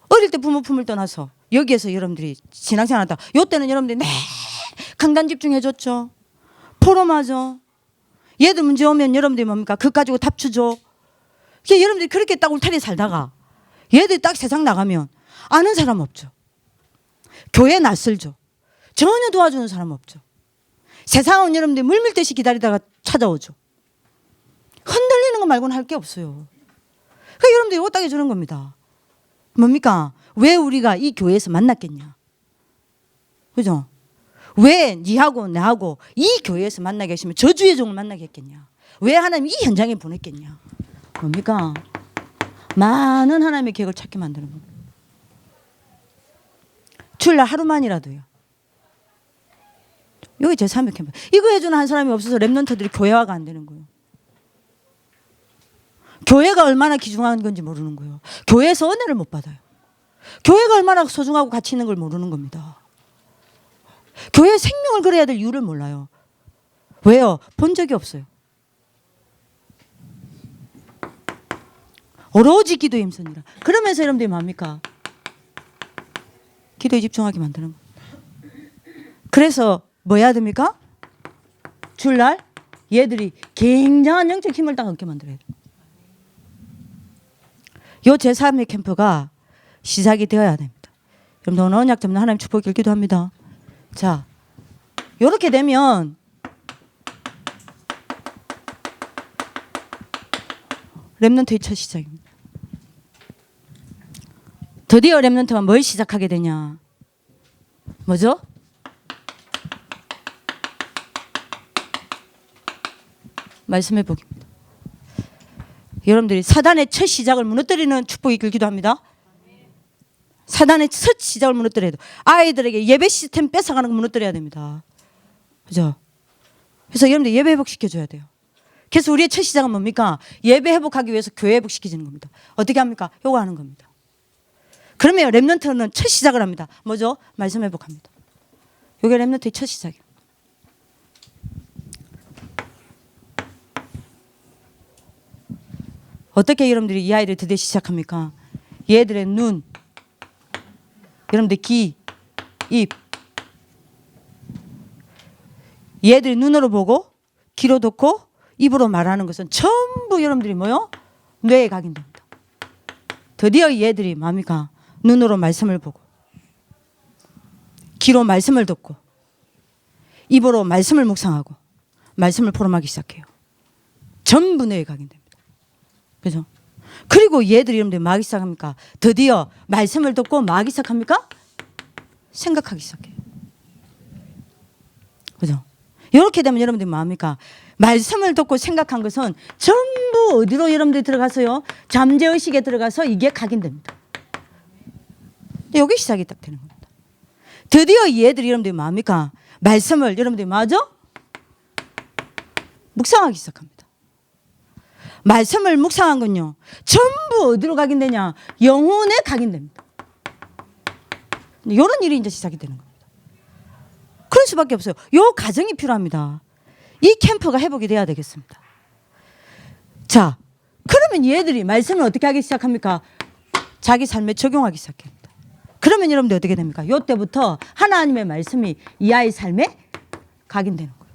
Speaker 1: 어릴 때 부모 품을 떠나서 여기에서 여러분들이 신앙생활 하다 요때는 여러분들이 네 강단 집중해줬죠. 포럼하죠. 얘들 문제 오면 여러분들이 뭡니까? 그거 가지고 답 주죠. 여러분들이 그렇게 딱 울타리에 살다가 얘들이 딱 세상 나가면 아는 사람 없죠. 교회 낯설죠. 전혀 도와주는 사람 없죠. 세상은 여러분들이 물밀듯이 기다리다가 찾아오죠. 흔들리는 거 말고는 할 게 없어요. 그러니까 여러분들이 이거 딱 해주는 겁니다. 뭡니까? 왜 우리가 이 교회에서 만났겠냐? 그죠? 왜 니하고 나하고 이 교회에서 만나게 하시면 저주의 종을 만나게 했겠냐? 왜 하나님 이 현장에 보냈겠냐? 뭡니까? 많은 하나님의 계획을 찾게 만드는 겁니다. 주일날 하루만이라도요. 여기 제3회 캠프. 이거 해주는 한 사람이 없어서 렘넌트들이 교회화가 안 되는 거예요. 교회가 얼마나 귀중한 건지 모르는 거예요. 교회에서 은혜를 못 받아요. 교회가 얼마나 소중하고 가치 있는 걸 모르는 겁니다. 교회에 생명을 걸어야 될 이유를 몰라요. 왜요? 본 적이 없어요. 오로지 기도에 힘쓰니라. 그러면서 여러분들이 뭡니까? 기도에 집중하게 만드는 거예요. 그래서 뭐 해야 됩니까? 주일날 얘들이 굉장한 영적 힘을 딱 얻게 만들어야 돼요. 요 제3회 캠프가 시작이 되어야 됩니다. 여러분 오늘 언약 때문에 하나님 축복을 기도합니다. 자, 요렇게 되면 렘넌트의 첫 시작입니다. 드디어 렘넌트가 뭘 시작하게 되냐? 뭐죠? 말씀해 보기입니다. 여러분들이 사단의 첫 시작을 무너뜨리는 축복이 길기도 합니다. 사단의 첫 시작을 무너뜨려야 돼요. 아이들에게 예배 시스템 뺏어가는 거 무너뜨려야 됩니다. 그죠? 그래서 여러분들 예배 회복시켜줘야 돼요. 그래서 우리의 첫 시작은 뭡니까? 예배 회복하기 위해서 교회 회복시키는 겁니다. 어떻게 합니까? 요거 하는 겁니다. 그러면 렘넌트는 첫 시작을 합니다. 뭐죠? 말씀 회복합니다. 요게 렘넌트의 첫 시작이에요. 어떻게 여러분들이 이 아이를 드디어 시작합니까? 얘들의 눈, 여러분들 귀, 입. 얘들이 눈으로 보고 귀로 듣고 입으로 말하는 것은 전부 여러분들이 뭐요? 뇌에 각인됩니다. 드디어 얘들이 뭡니까? 눈으로 말씀을 보고 귀로 말씀을 듣고 입으로 말씀을 묵상하고 말씀을 포럼하기 시작해요. 전부 뇌에 각인됩니다. 그죠? 그리고 얘들이 여러분들 뭐 하기 시작합니까? 드디어 말씀을 듣고 뭐 하기 시작합니까? 생각하기 시작해요. 그죠? 이렇게 되면 여러분들이 뭐 합니까? 말씀을 듣고 생각한 것은 전부 어디로 여러분들이 들어가서요? 잠재의식에 들어가서 이게 각인됩니다. 여기 시작이 딱 되는 겁니다. 드디어 얘들이 여러분들이 뭐 합니까? 말씀을 여러분들이 뭐죠? 묵상하기 시작합니다. 말씀을 묵상한 건요, 전부 어디로 각인되냐? 영혼에 각인됩니다. 이런 일이 이제 시작이 되는 겁니다. 그럴 수밖에 없어요. 요 과정이 필요합니다. 이 캠프가 회복이 돼야 되겠습니다. 자, 그러면 얘들이 말씀을 어떻게 하기 시작합니까? 자기 삶에 적용하기 시작합니다. 그러면 여러분들 어떻게 됩니까? 요때부터 하나님의 말씀이 이 아이 삶에 각인되는 거예요.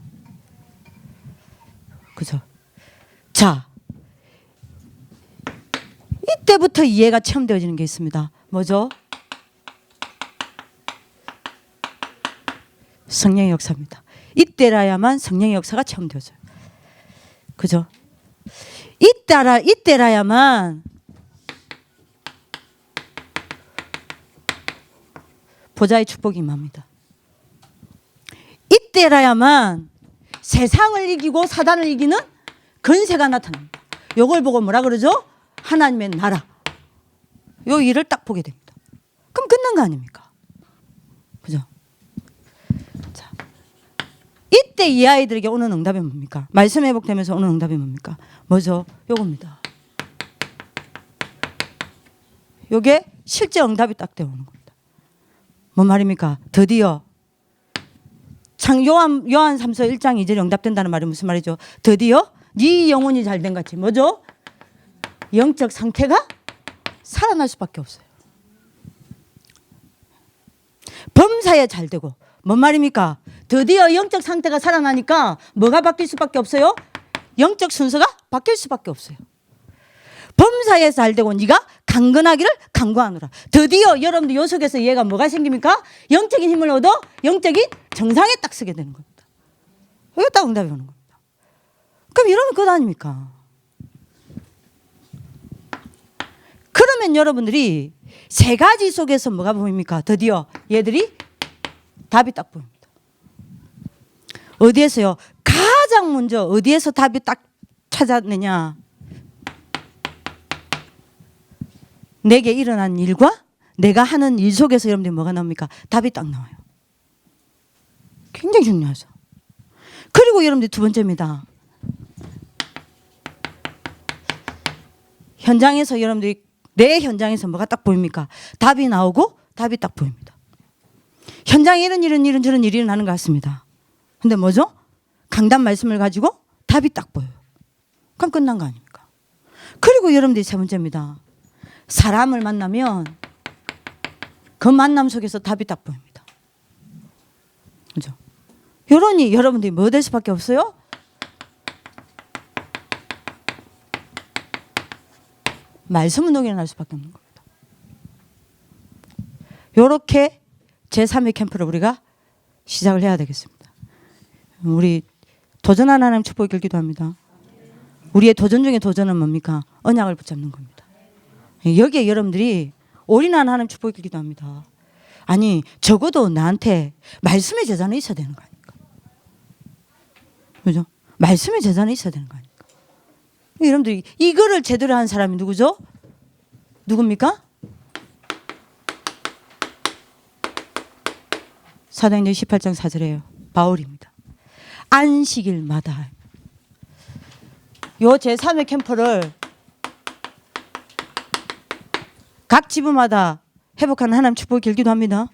Speaker 1: 그죠? 자, 이때부터 이해가 체험되어지는 게 있습니다. 뭐죠? 성령의 역사입니다. 이때라야만 성령의 역사가 체험되어져요. 그죠? 이때라야만 보좌의 축복이 임합니다. 이때라야만 세상을 이기고 사단을 이기는 권세가 나타납니다. 이걸 보고 뭐라 그러죠? 하나님의 나라. 요 일을 딱 보게 됩니다. 그럼 끝난 거 아닙니까? 그죠? 자, 이때 이 아이들에게 오는 응답이 뭡니까? 말씀 회복되면서 오는 응답이 뭡니까? 뭐죠? 요겁니다. 요게 실제 응답이 딱 되어 오는 겁니다. 뭔 말입니까? 드디어 요한 3서 1장 2절에 응답된다는 말이 무슨 말이죠? 드디어 네 영혼이 잘된 같이 뭐죠? 영적 상태가 살아날 수밖에 없어요. 범사에 잘 되고 뭔 말입니까? 드디어 영적 상태가 살아나니까 뭐가 바뀔 수밖에 없어요? 영적 순서가 바뀔 수밖에 없어요. 범사에 잘 되고 네가 강건하기를 강구하노라. 드디어 여러분들 요 속에서 얘가 뭐가 생깁니까? 영적인 힘을 얻어 영적인 정상에 딱 서게 되는 겁니다. 이거 딱 응답이 오는 겁니다. 그럼 이러면 끝 아닙니까? 그러면 여러분들이 세 가지 속에서 뭐가 보입니까? 드디어 얘들이 답이 딱 보입니다. 어디에서요? 가장 먼저 어디에서 답이 딱 찾았느냐? 내게 일어난 일과 내가 하는 일 속에서 여러분들이 뭐가 나옵니까? 답이 딱 나와요. 굉장히 중요하죠. 그리고 여러분들 두 번째입니다. 현장에서 여러분들이 내 현장에서 뭐가 딱 보입니까? 답이 나오고 답이 딱 보입니다. 현장에 이런 저런 일이 일어나는 것 같습니다. 근데 뭐죠? 강단 말씀을 가지고 답이 딱 보여요. 그럼 끝난 거 아닙니까? 그리고 여러분들이 세 번째입니다. 사람을 만나면 그 만남 속에서 답이 딱 보입니다. 그죠? 이러니 여러분들이 뭐 될 수밖에 없어요? 말씀 운동이 일어날 수밖에 없는 겁니다. 이렇게 제3의 캠프를 우리가 시작을 해야 되겠습니다. 우리 도전하는 하나님 축복이 길기도 합니다. 우리의 도전 중에 도전은 뭡니까? 언약을 붙잡는 겁니다. 여기에 여러분들이 올인하는 하나님 축복이 길기도 합니다. 아니 적어도 나한테 말씀의 제자는 있어야 되는 거 아닙니까? 그죠? 말씀의 제자는 있어야 되는 거 아닙니까? 여러분들이 이거를 제대로 한 사람이 누구죠? 누굽니까? 사도행전 18장 4절에요. 바울입니다. 안식일마다 요 제3의 캠프를 각 지부마다 회복하는 하나님 축복이 길기도 합니다.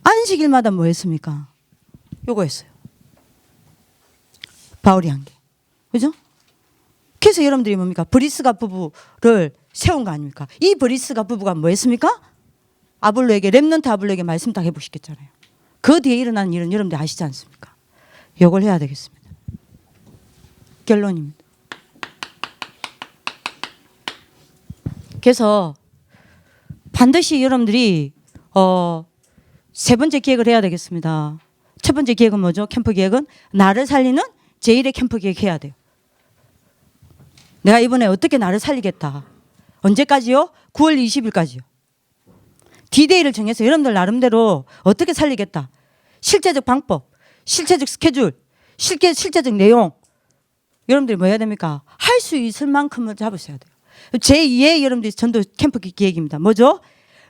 Speaker 1: 안식일마다 뭐 했습니까? 요거 했어요. 바울이 한 게. 그죠? 그래서 여러분들이 뭡니까? 브리스가 부부를 세운 거 아닙니까? 이 브리스가 부부가 뭐 했습니까? 아볼로에게 렘넌트 아볼로에게 말씀 딱 해보시겠잖아요. 그 뒤에 일어나는 일은 여러분들 아시지 않습니까? 이걸 해야 되겠습니다. 결론입니다. 그래서 반드시 여러분들이 세 번째 기획을 해야 되겠습니다. 첫 번째 기획은 뭐죠? 캠프 기획은 나를 살리는 제1의 캠프 기획 해야 돼요. 내가 이번에 어떻게 나를 살리겠다. 언제까지요? 9월 20일까지요. 디데이를 정해서 여러분들 나름대로 어떻게 살리겠다. 실제적 방법, 실제적 스케줄, 실제적 내용. 여러분들이 뭐 해야 됩니까? 할 수 있을 만큼을 잡으셔야 돼요. 제2의 여러분들이 전도 캠프 기획입니다. 뭐죠?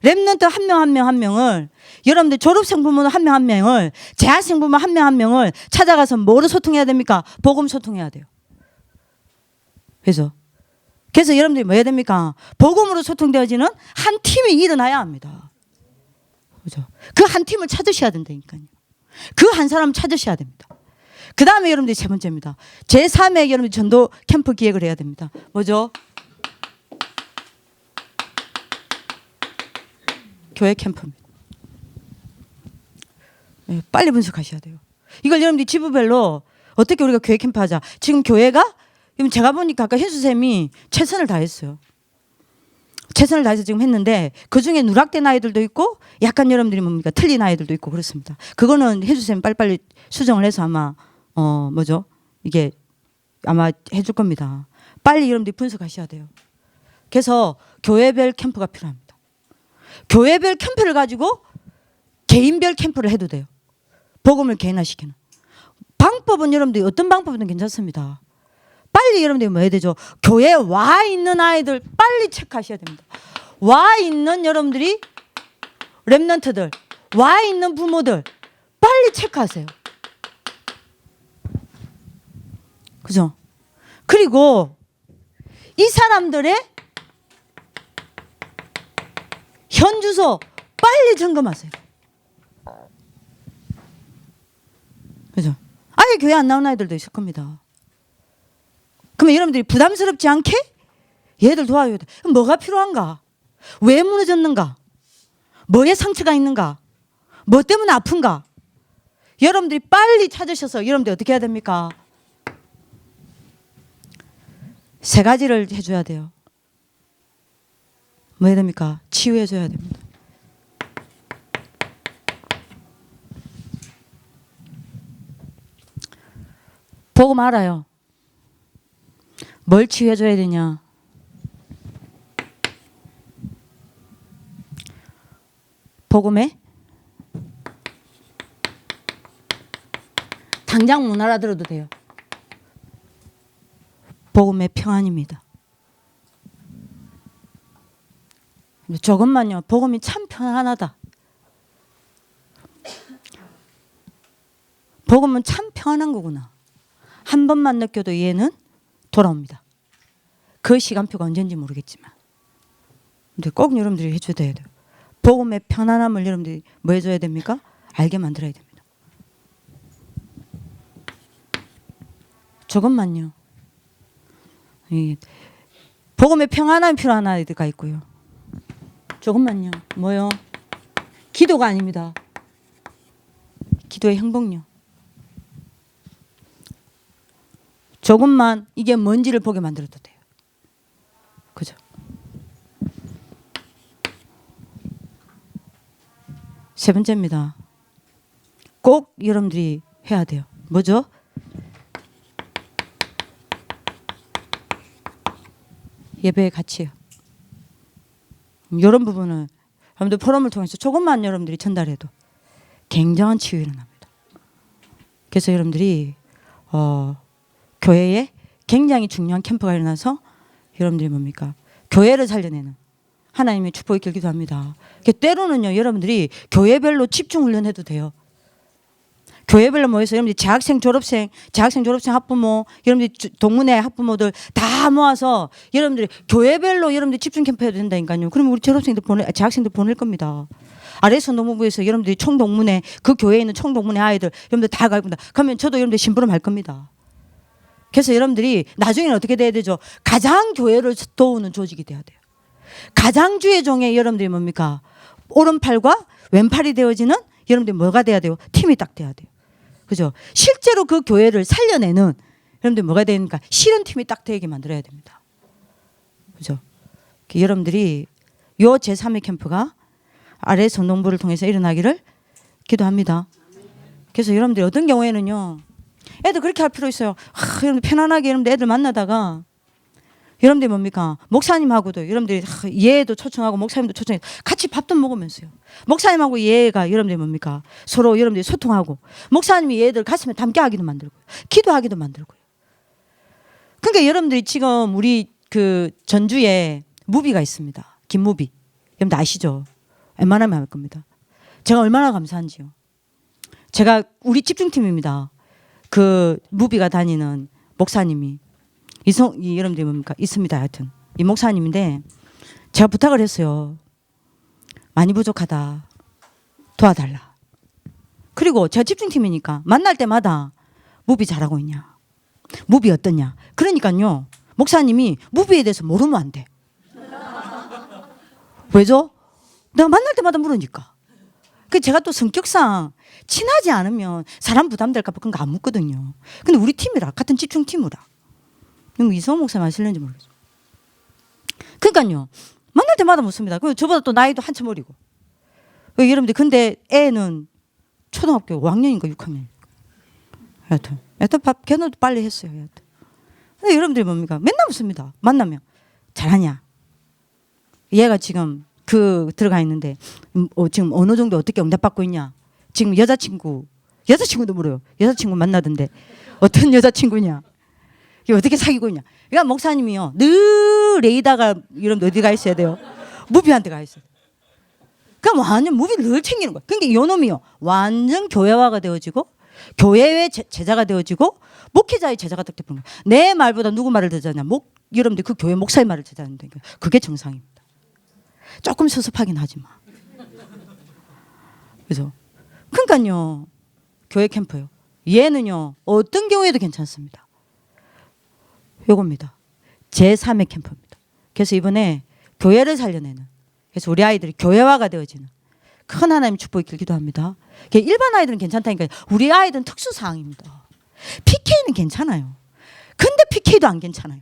Speaker 1: 랩런트 한 명 한 명 한 명을 여러분들 졸업생 부모 한 명 한 명을 재학생 부모 한 명 한 명을 찾아가서 뭐로 소통해야 됩니까? 복음 소통해야 돼요. 그래서 여러분들이 뭐 해야 됩니까? 복음으로 소통되어지는 한 팀이 일어나야 합니다. 그죠? 그 한 팀을 찾으셔야 된다니까요. 그 한 사람 찾으셔야 됩니다. 그 다음에 여러분들이 세 번째입니다. 제3의 여러분들 전도 캠프 기획을 해야 됩니다. 뭐죠? 교회 캠프입니다. 네, 빨리 분석하셔야 돼요. 이걸 여러분들이 지부별로 어떻게 우리가 교회 캠프 하자. 지금 교회가 제가 보니까 아까 현수쌤이 최선을 다했어요. 최선을 다해서 지금 했는데 그중에 누락된 아이들도 있고 약간 여러분들이 뭡니까 틀린 아이들도 있고 그렇습니다. 그거는 현수쌤 빨리빨리 수정을 해서 아마 뭐죠? 이게 아마 해줄 겁니다. 빨리 여러분들이 분석하셔야 돼요. 그래서 교회별 캠프가 필요합니다. 교회별 캠프를 가지고 개인별 캠프를 해도 돼요. 복음을 개인화시키는. 방법은 여러분들이 어떤 방법이든 괜찮습니다. 빨리 여러분들이 뭐 해야 되죠? 교회에 와 있는 아이들 빨리 체크하셔야 됩니다. 와 있는 여러분들이 랩런트들, 와 있는 부모들 빨리 체크하세요. 그죠? 그리고 이 사람들의 현 주소 빨리 점검하세요. 그죠? 아예 교회 안 나오는 아이들도 있을 겁니다. 그러면 여러분들이 부담스럽지 않게 얘들 도와줘야 돼. 그럼 뭐가 필요한가? 왜 무너졌는가? 뭐에 상처가 있는가? 뭐 때문에 아픈가? 여러분들이 빨리 찾으셔서 여러분들이 어떻게 해야 됩니까? 세 가지를 해줘야 돼요. 뭐 해야 됩니까? 치유해줘야 됩니다. 복음 알아요. 뭘 치유해줘야 되냐? 복음에 당장 못 알아들어도 돼요. 복음의 평안입니다. 조금만요. 복음이 참 평안하다. 복음은 참 평안한 거구나. 한 번만 느껴도 이해는 돌아옵니다. 그 시간표가 언제인지 모르겠지만. 근데 꼭 여러분들이 해줘야 돼요. 복음의 편안함을 여러분들이 뭐 해줘야 됩니까? 알게 만들어야 됩니다. 조금만요. 복음의 평안함이 필요한 아이들가 있고요. 조금만요. 뭐요? 기도가 아닙니다. 기도의 행복요. 조금만 이게 뭔지를 보게 만들어도 돼요. 그죠? 세 번째입니다. 꼭 여러분들이 해야 돼요. 뭐죠? 예배의 가치요. 이런 부분은 여러분들 포럼을 통해서 조금만 여러분들이 전달해도 굉장한 치유 일어납니다. 그래서 여러분들이 교회에 굉장히 중요한 캠프가 일어나서 여러분들이 뭡니까? 교회를 살려내는 하나님의 축복이 길기도 합니다. 때로는요, 여러분들이 교회별로 집중 훈련해도 돼요. 교회별로 모여서 여러분들이 재학생, 졸업생 학부모, 여러분들이 동문회 학부모들 다 모아서 여러분들이 교회별로 여러분들이 집중 캠프 해도 된다니까요. 그러면 우리 재학생들 보낼 겁니다. 아래서 노무부에서 여러분들이 총동문회, 그 교회에 있는 총동문회 아이들 여러분들 다 갈 겁니다. 그러면 저도 여러분들 심부름 할 겁니다. 그래서 여러분들이 나중에는 어떻게 돼야 되죠? 가장 교회를 도우는 조직이 돼야 돼요. 가장 주의 종에 여러분들이 뭡니까? 오른팔과 왼팔이 되어지는 여러분들이 뭐가 돼야 돼요? 팀이 딱 돼야 돼요. 그죠? 실제로 그 교회를 살려내는 여러분들이 뭐가 되니까 실현 팀이 딱 되게 만들어야 됩니다. 그죠? 여러분들이 요 제3회 캠프가 아래 선동부를 통해서 일어나기를 기도합니다. 그래서 여러분들이 어떤 경우에는요, 애들 그렇게 할 필요 있어요. 여러분들 편안하게 여러분들 애들 만나다가 여러분들이 뭡니까? 목사님하고도 여러분들이 예도 초청하고 목사님도 초청해서 같이 밥도 먹으면서요. 목사님하고 예가 여러분들이 뭡니까? 서로 여러분들이 소통하고 목사님이 얘들 가슴에 담게 하기도 만들고요. 기도하기도 만들고요. 그러니까 여러분들이 지금 우리 그 전주에 무비가 있습니다. 김무비. 여러분들 아시죠? 웬만하면 할 겁니다. 제가 얼마나 감사한지요. 제가 우리 집중팀입니다. 그 무비가 다니는 목사님이 이 여러분들이 뭡니까? 있습니다. 하여튼 이 목사님인데 제가 부탁을 했어요. 많이 부족하다. 도와달라. 그리고 제가 집중팀이니까 만날 때마다 무비 잘하고 있냐? 무비 어떠냐? 그러니까요. 목사님이 무비에 대해서 모르면 안 돼. 왜죠? 내가 만날 때마다 물으니까. 그 제가 또 성격상 친하지 않으면 사람 부담될까 봐 그런 거 안 묻거든요. 근데 우리 팀이라 같은 집중팀이라. 이성호 목사님 아실는지 모르겠어요. 그러니까요. 만날 때마다 묻습니다. 저보다 또 나이도 한참 어리고. 여러분들 근데 애는 초등학교 5학년인가 6학년인가. 여하튼 밥 걔는 빨리 했어요. 여하튼. 근데 여러분들이 뭡니까? 맨날 묻습니다. 만나면 잘하냐? 얘가 지금 들어가 있는데 지금 어느 정도 어떻게 응답받고 있냐? 지금 여자친구도 물어요. 여자친구 만나던데 어떤 여자친구냐? 어떻게 사귀고 있냐? 그러니까 목사님이요. 늘 레이다가 이런 어디 가 있어야 돼요? 무비한테 가 있어요. 그럼 완전 무비를 늘 챙기는 거야. 그러니까 요놈이요. 완전 교회화가 되어지고 교회의 제자가 되어지고 목회자의 제자가 딱 되는 거야. 내 말보다 누구 말을 더 잘하냐? 여러분들 그 교회 목사의 말을 더 잘하는 거야. 그게 정상입니다. 조금 섭섭하긴 하지만. 그래서 그러니까요. 교회 캠프요. 얘는요. 어떤 경우에도 괜찮습니다. 요겁니다. 제3의 캠프입니다. 그래서 이번에 교회를 살려내는, 그래서 우리 아이들이 교회화가 되어지는 큰 하나님 축복이 있길 기도합니다. 일반 아이들은 괜찮다니까요. 우리 아이들은 특수사항입니다. PK는 괜찮아요. 근데 PK도 안 괜찮아요.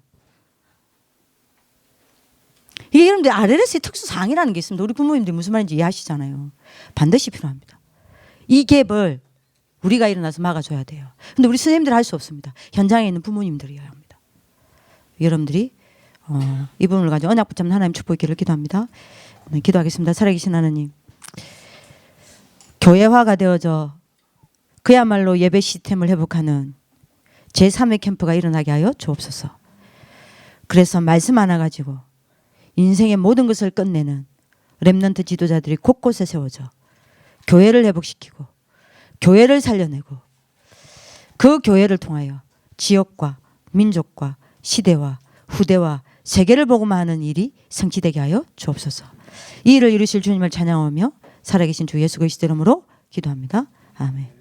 Speaker 1: 이게 여러분들 RLS의 특수사항이라는 게 있습니다. 우리 부모님들이 무슨 말인지 이해하시잖아요. 반드시 필요합니다. 이 갭을 우리가 일어나서 막아줘야 돼요. 근데 우리 선생님들 할 수 없습니다. 현장에 있는 부모님들이어야 합니다. 여러분들이 이 부분을 가지고 언약 붙잡는 하나님 축복 있기를 기도합니다. 네, 기도하겠습니다. 살아계신 하나님, 교회화가 되어져 그야말로 예배 시스템을 회복하는 제3의 캠프가 일어나게 하여 주옵소서. 그래서 말씀 하나 가지고 인생의 모든 것을 끝내는 렘넌트 지도자들이 곳곳에 세워져 교회를 회복시키고 교회를 살려내고 그 교회를 통하여 지역과 민족과 시대와 후대와 세계를 복음화하는 일이 성취되게 하여 주옵소서. 이 일을 이루실 주님을 찬양하며 살아계신 주 예수 그리스도 이름으로 기도합니다. 아멘.